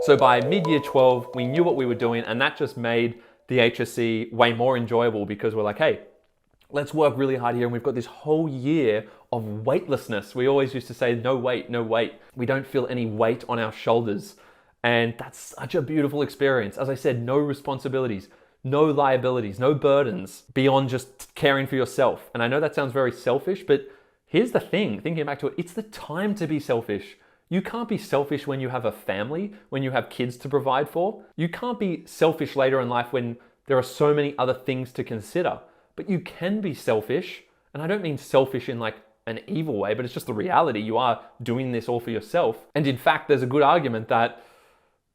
So by mid-year 12, we knew what we were doing, and that just made the HSC way more enjoyable because we're like, hey, let's work really hard here. And we've got this whole year of weightlessness. We always used to say, no weight, no weight. We don't feel any weight on our shoulders. And that's such a beautiful experience. As I said, no responsibilities, no liabilities, no burdens beyond just caring for yourself. And I know that sounds very selfish, but here's the thing, thinking back to it, it's the time to be selfish. You can't be selfish when you have a family, when you have kids to provide for. You can't be selfish later in life when there are so many other things to consider. But you can be selfish, and I don't mean selfish in like an evil way, but it's just the reality. You are doing this all for yourself. And in fact, there's a good argument that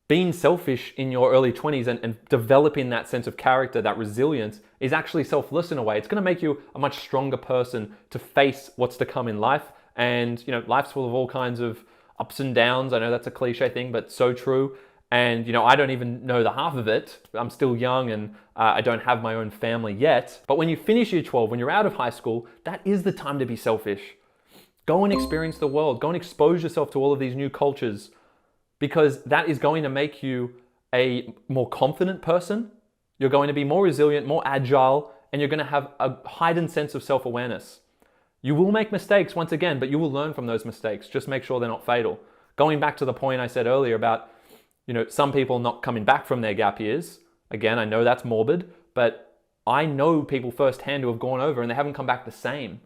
being selfish in your early 20s and developing that sense of character, that resilience, is actually selfless in a way. It's going to make you a much stronger person to face what's to come in life. And life's full of all kinds of ups and downs. I know that's a cliche thing, but so true. And I don't even know the half of it. I'm still young and I don't have my own family yet. But when you finish year 12, when you're out of high school, that is the time to be selfish. Go and experience the world. Go and expose yourself to all of these new cultures, because that is going to make you a more confident person. You're going to be more resilient, more agile, and you're going to have a heightened sense of self-awareness. You will make mistakes once again, but you will learn from those mistakes. Just make sure they're not fatal. Going back to the point I said earlier about some people not coming back from their gap years. Again, I know that's morbid, but I know people firsthand who have gone over and they haven't come back the same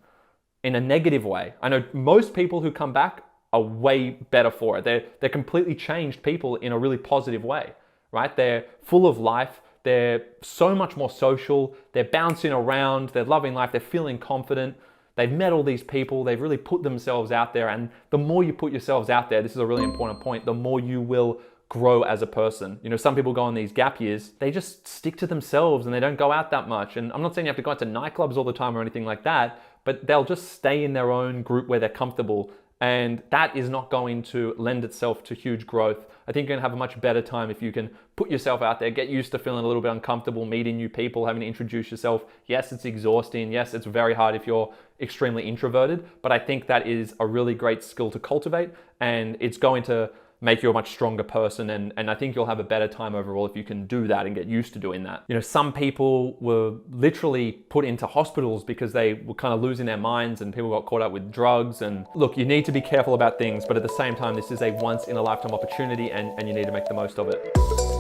in a negative way. I know most people who come back are way better for it. They're completely changed people in a really positive way, right? They're full of life. They're so much more social. They're bouncing around. They're loving life. They're feeling confident. They've met all these people. They've really put themselves out there. And the more you put yourselves out there, this is a really important point, the more you will grow as a person. Some people go on these gap years, they just stick to themselves and they don't go out that much. And I'm not saying you have to go out to nightclubs all the time or anything like that, but they'll just stay in their own group where they're comfortable. And that is not going to lend itself to huge growth. I think you're gonna have a much better time if you can put yourself out there, get used to feeling a little bit uncomfortable, meeting new people, having to introduce yourself. Yes, it's exhausting. Yes, it's very hard if you're extremely introverted, but I think that is a really great skill to cultivate, and it's going to make you a much stronger person. And I think you'll have a better time overall if you can do that and get used to doing that. Some people were literally put into hospitals because they were kind of losing their minds, and people got caught up with drugs. And look, you need to be careful about things, but at the same time, this is a once in a lifetime opportunity and you need to make the most of it.